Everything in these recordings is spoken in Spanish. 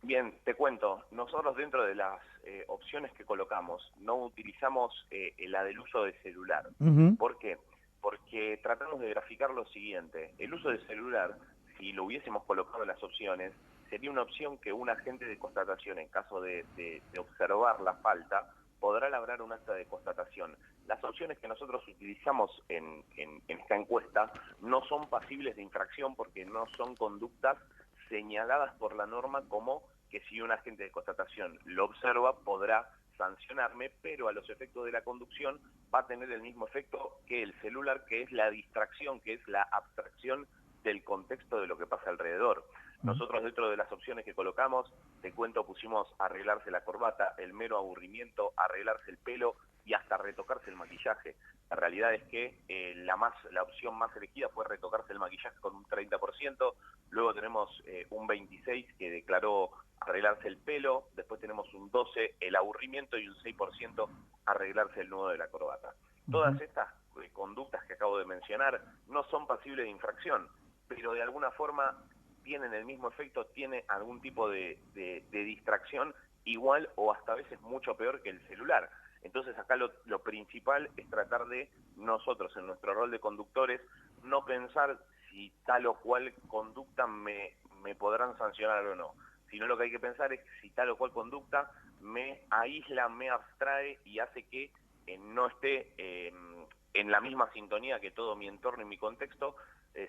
Bien, te cuento, nosotros dentro de las opciones que colocamos no utilizamos la del uso de celular. Ujú. ¿Por qué? Porque tratamos de graficar lo siguiente. El uso del celular, si lo hubiésemos colocado en las opciones, sería una opción que un agente de constatación, en caso de observar la falta, podrá labrar un acta de constatación. Las opciones que nosotros utilizamos en esta encuesta no son pasibles de infracción porque no son conductas señaladas por la norma como que si un agente de constatación lo observa podrá sancionarme, pero a los efectos de la conducción va a tener el mismo efecto que el celular, que es la distracción, que es la abstracción del contexto de lo que pasa alrededor. Nosotros dentro de las opciones que colocamos, te cuento, pusimos arreglarse la corbata, el mero aburrimiento, arreglarse el pelo y hasta retocarse el maquillaje. La realidad es que la opción más elegida fue retocarse el maquillaje con un 30%, luego tenemos un 26% que declaró arreglarse el pelo, después tenemos un 12% el aburrimiento y un 6% arreglarse el nudo de la corbata. Todas estas conductas que acabo de mencionar no son pasibles de infracción, pero de alguna forma tienen el mismo efecto, tiene algún tipo de distracción igual o hasta a veces mucho peor que el celular. Entonces acá lo principal es tratar de nosotros, en nuestro rol de conductores, no pensar si tal o cual conducta me podrán sancionar o no, sino lo que hay que pensar es si tal o cual conducta me aísla, me abstrae y hace que no esté en la misma sintonía que todo mi entorno y mi contexto,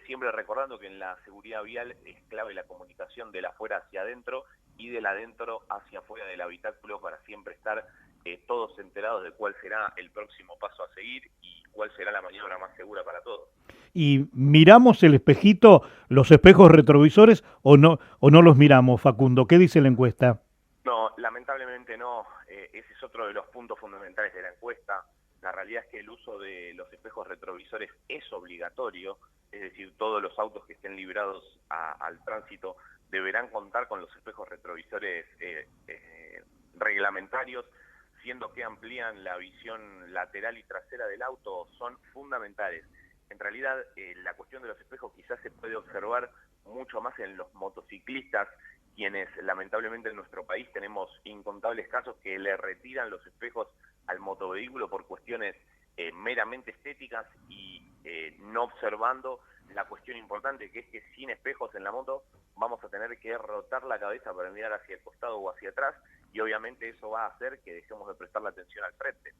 siempre recordando que en la seguridad vial es clave la comunicación del afuera hacia adentro y del adentro hacia afuera del habitáculo para siempre estar todos enterados de cuál será el próximo paso a seguir y cuál será la maniobra más segura para todos. Y miramos el espejito, los espejos retrovisores o no los miramos, Facundo. ¿Qué dice la encuesta? No, lamentablemente no. Ese es otro de los puntos fundamentales de la encuesta. La realidad es que el uso de los espejos retrovisores es obligatorio, es decir, todos los autos que estén librados al tránsito deberán contar con los espejos retrovisores reglamentarios, siendo que amplían la visión lateral y trasera del auto, son fundamentales. En realidad, la cuestión de los espejos quizás se puede observar mucho más en los motociclistas, quienes lamentablemente en nuestro país tenemos incontables casos que le retiran los espejos al motovehículo por cuestiones meramente estéticas y no observando la cuestión importante que es que sin espejos en la moto vamos a tener que rotar la cabeza para mirar hacia el costado o hacia atrás y obviamente eso va a hacer que dejemos de prestar la atención al frente.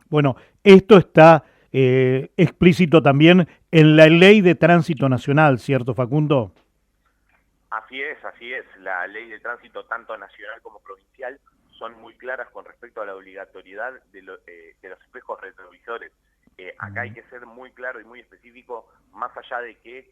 Bueno, esto está explícito también en la ley de tránsito nacional, ¿cierto, Facundo? Así es, así es. La ley de tránsito, tanto nacional como provincial, son muy claras con respecto a la obligatoriedad de los espejos retrovisores. Acá hay que ser muy claro y muy específico, más allá de que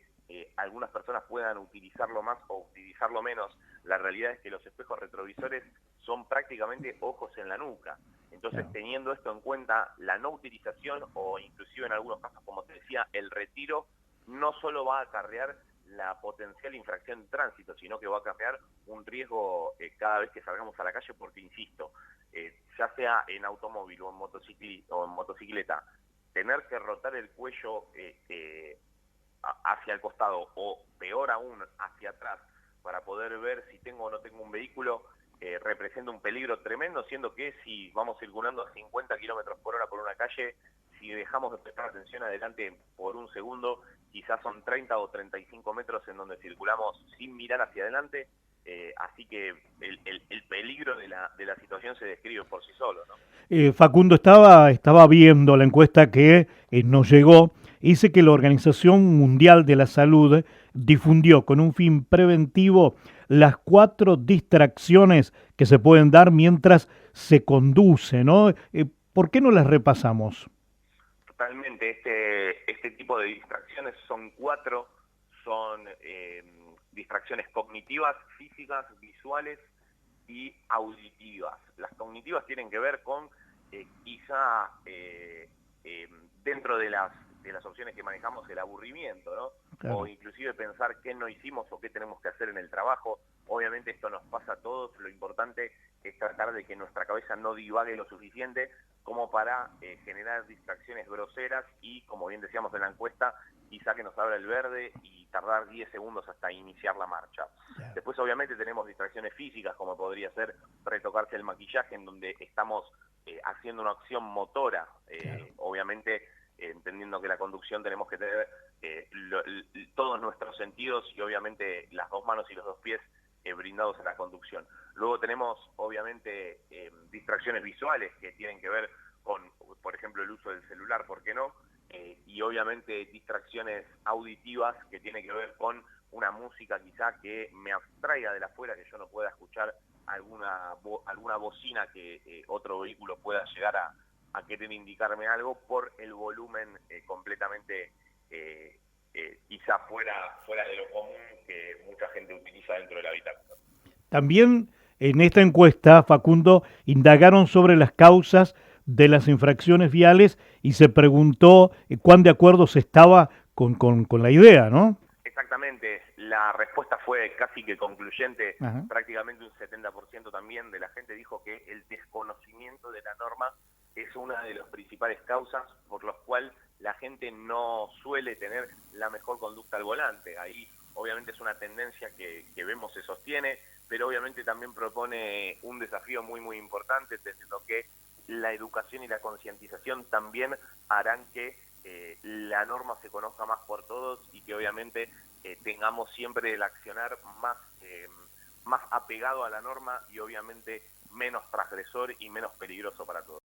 algunas personas puedan utilizarlo más o utilizarlo menos. La realidad es que los espejos retrovisores son prácticamente ojos en la nuca. Entonces, Claro. teniendo esto en cuenta, la no utilización o inclusive en algunos casos, como te decía, el retiro no solo va a acarrear la potencial infracción de tránsito, sino que va a acarrear un riesgo cada vez que salgamos a la calle, porque insisto, ya sea en automóvil o en motocicleta, tener que rotar el cuello hacia el costado o peor aún hacia atrás para poder ver si tengo o no tengo un vehículo representa un peligro tremendo, siendo que si vamos circulando a 50 kilómetros por hora por una calle, si dejamos de prestar atención adelante por un segundo, quizás son 30 o 35 metros en donde circulamos sin mirar hacia adelante, así que el peligro de la situación se describe por sí solo, ¿no? Facundo, estaba viendo la encuesta que nos llegó. Dice que la Organización Mundial de la Salud difundió con un fin preventivo las 4 distracciones que se pueden dar mientras se conduce, ¿no? ¿Por qué no las repasamos? Totalmente, este tipo de distracciones son cuatro, son distracciones cognitivas, físicas, visuales y auditivas. Las cognitivas tienen que ver con quizá dentro de las opciones que manejamos el aburrimiento, ¿no? O Claro. inclusive pensar qué no hicimos o qué tenemos que hacer en el trabajo. Obviamente esto nos pasa a todos, lo importante es tratar de que nuestra cabeza no divague lo suficiente como para generar distracciones groseras y, como bien decíamos en la encuesta, quizá que nos abra el verde y tardar 10 segundos hasta iniciar la marcha. Claro. Después obviamente tenemos distracciones físicas, como podría ser retocarse el maquillaje, en donde estamos haciendo una acción motora, Claro. obviamente entendiendo que la conducción tenemos que tener todos nuestros sentidos y obviamente las dos manos y los dos pies brindados a la conducción. Luego tenemos obviamente distracciones visuales que tienen que ver con, por ejemplo, el uso del celular, ¿por qué no? Y obviamente distracciones auditivas que tienen que ver con una música quizá que me abstraiga de la afuera, que yo no pueda escuchar alguna bocina que otro vehículo pueda llegar a querer indicarme algo por el volumen completamente quizá fuera de lo común que mucha gente utiliza dentro del habitáculo. También en esta encuesta, Facundo, indagaron sobre las causas de las infracciones viales y se preguntó cuán de acuerdo se estaba con la idea, ¿no? Exactamente, la respuesta fue casi que concluyente, Ajá. prácticamente un 70% también de la gente dijo que el desconocimiento de la norma es una de las principales causas por las cuales la gente no suele tener la mejor conducta al volante. Ahí obviamente es una tendencia que vemos se sostiene, pero obviamente también propone un desafío muy importante, entendiendo que la educación y la concientización también harán que la norma se conozca más por todos y que obviamente tengamos siempre el accionar más apegado a la norma y obviamente menos transgresor y menos peligroso para todos.